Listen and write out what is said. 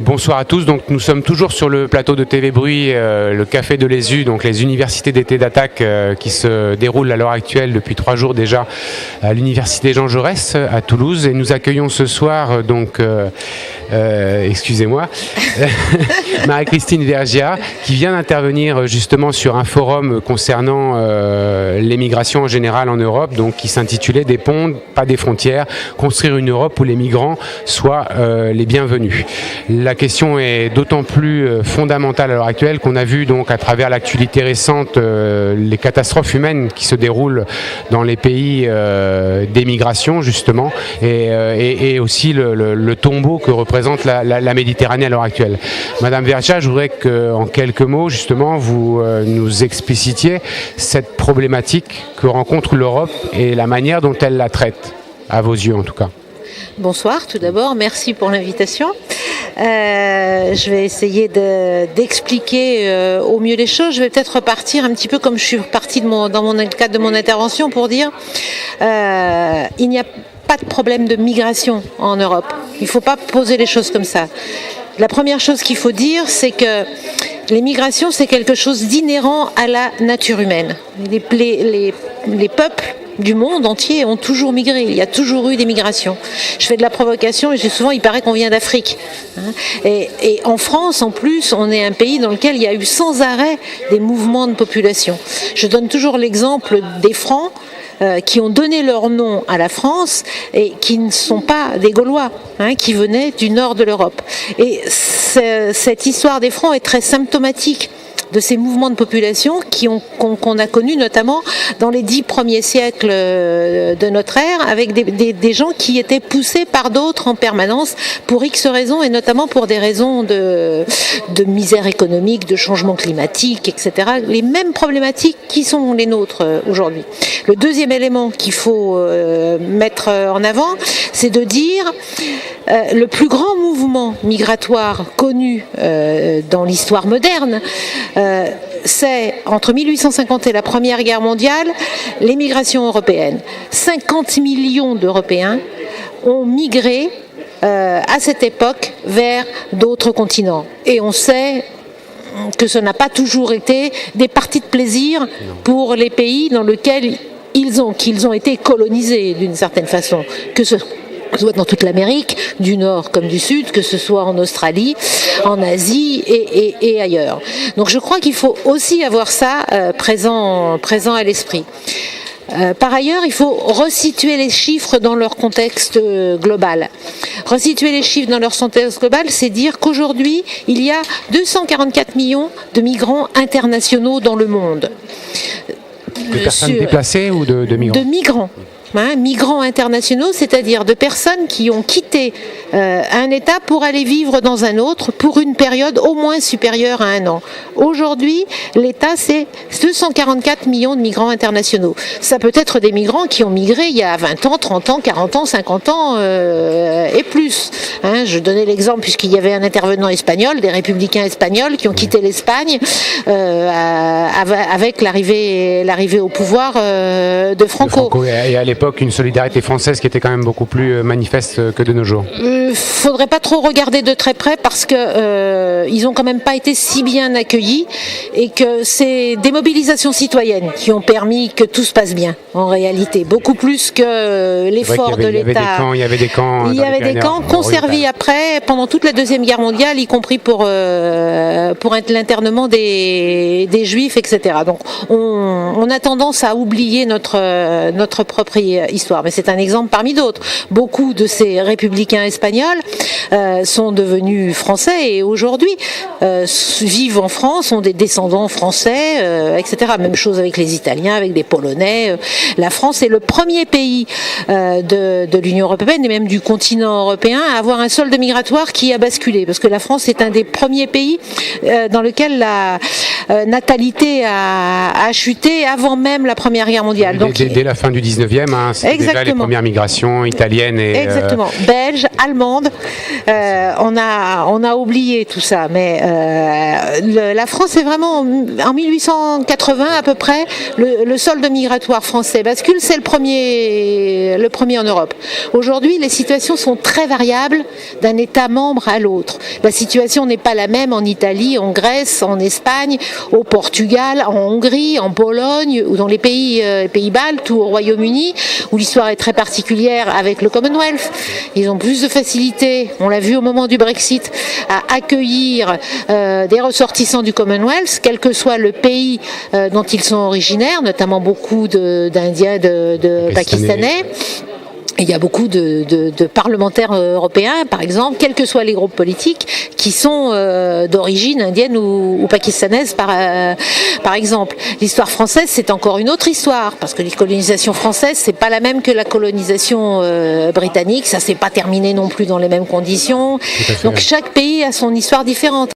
Bonsoir à tous. Donc, nous sommes toujours sur le plateau de TV Bruit, le Café de l'ESU, donc les universités d'été d'attaque qui se déroulent à l'heure actuelle depuis 3 jours déjà à l'université Jean Jaurès à Toulouse. Et nous accueillons ce soir, excusez-moi, Marie-Christine Vergia qui vient d'intervenir justement sur un forum concernant l'émigration en général en Europe, donc qui s'intitulait Des ponts, pas des frontières, construire une Europe où les migrants soient les bienvenus. La question est d'autant plus fondamentale à l'heure actuelle qu'on a vu donc à travers l'actualité récente les catastrophes humaines qui se déroulent dans les pays d'émigration justement et aussi le tombeau que représente la Méditerranée à l'heure actuelle. Madame Vergia, je voudrais qu'en quelques mots justement vous nous explicitiez cette problématique que rencontre l'Europe et la manière dont elle la traite, à vos yeux en tout cas. Bonsoir, tout d'abord, merci pour l'invitation. Je vais essayer d'expliquer au mieux les choses. Je vais peut-être repartir un petit peu comme je suis repartie dans le cadre de mon intervention pour dire il n'y a pas de problème de migration en Europe. Il ne faut pas poser les choses comme ça. La première chose qu'il faut dire, c'est que les migrations, c'est quelque chose d'inhérent à la nature humaine. Les peuples du monde entier ont toujours migré, il y a toujours eu des migrations. Je fais de la provocation et je dis souvent il paraît qu'on vient d'Afrique. Et en France, en plus, on est un pays dans lequel il y a eu sans arrêt des mouvements de population. Je donne toujours l'exemple des Francs qui ont donné leur nom à la France et qui ne sont pas des Gaulois, qui venaient du nord de l'Europe. Et cette histoire des Francs est très symptomatique de ces mouvements de population qu'on a connus notamment dans les 10 premiers siècles de notre ère, avec des gens qui étaient poussés par d'autres en permanence pour X raisons, et notamment pour des raisons de misère économique, de changement climatique, etc. Les mêmes problématiques qui sont les nôtres aujourd'hui. Le deuxième élément qu'il faut mettre en avant, c'est de dire le plus grand mouvement migratoire connu dans l'histoire moderne, c'est entre 1850 et la Première Guerre mondiale, l'émigration européenne. 50 millions d'Européens ont migré à cette époque vers d'autres continents. Et on sait que ce n'a pas toujours été des parties de plaisir pour les pays dans lesquels qu'ils ont été colonisés d'une certaine façon, que ce soit dans toute l'Amérique, du Nord comme du Sud, que ce soit en Australie, en Asie et ailleurs. Donc je crois qu'il faut aussi avoir ça présent à l'esprit. Par ailleurs, il faut resituer les chiffres dans leur contexte global. Resituer les chiffres dans leur contexte global, c'est dire qu'aujourd'hui, il y a 244 millions de migrants internationaux dans le monde. De personnes déplacées ou de migrants ? De migrants. Migrants internationaux, c'est-à-dire de personnes qui ont quitté un État pour aller vivre dans un autre pour une période au moins supérieure à 1 an. Aujourd'hui, l'État, c'est 244 millions de migrants internationaux. Ça peut être des migrants qui ont migré il y a 20 ans, 30 ans, 40 ans, 50 ans et plus. Je donnais l'exemple, puisqu'il y avait un intervenant espagnol, des républicains espagnols qui ont quitté l'Espagne avec l'arrivée au pouvoir de Franco. Et à l'époque, une solidarité française qui était quand même beaucoup plus manifeste que de nos jours. Faudrait pas trop regarder de très près parce que ils ont quand même pas été si bien accueillis et que c'est des mobilisations citoyennes qui ont permis que tout se passe bien en réalité, beaucoup plus que l'effort de l'État. Il y avait des camps. Il y avait des camps conservés après pendant toute la Deuxième Guerre mondiale, y compris pour l'internement des Juifs, etc. Donc on a tendance à oublier notre propre histoire, mais c'est un exemple parmi d'autres. Beaucoup de ces républicains espagnols sont devenus français et aujourd'hui vivent en France, ont des descendants français, etc. Même chose avec les Italiens, avec des Polonais. La France est le premier pays de l'Union européenne et même du continent européen à avoir un solde migratoire qui a basculé, parce que la France est un des premiers pays dans lequel natalité a chuté avant même la Première Guerre mondiale. Donc, dès la fin du 19e, c'était déjà les premières migrations italiennes et exactement, belges, allemandes. On a oublié tout ça, mais la France est vraiment en 1880 à peu près le solde migratoire français bascule, c'est le premier en Europe. Aujourd'hui, les situations sont très variables d'un État membre à l'autre. La situation n'est pas la même en Italie, en Grèce, en Espagne, au Portugal, en Hongrie, en Pologne ou dans les pays baltes ou au Royaume-Uni, où l'histoire est très particulière avec le Commonwealth. Ils ont plus de facilité, on l'a vu au moment du Brexit, à accueillir des ressortissants du Commonwealth, quel que soit le pays dont ils sont originaires, notamment beaucoup d'Indiens, de Pakistanais. Il y a beaucoup de parlementaires européens, par exemple, quels que soient les groupes politiques, qui sont d'origine indienne ou pakistanaise, par exemple. L'histoire française, c'est encore une autre histoire, parce que les colonisations françaises, c'est pas la même que la colonisation britannique. Ça s'est pas terminé non plus dans les mêmes conditions. Donc chaque pays a son histoire différente.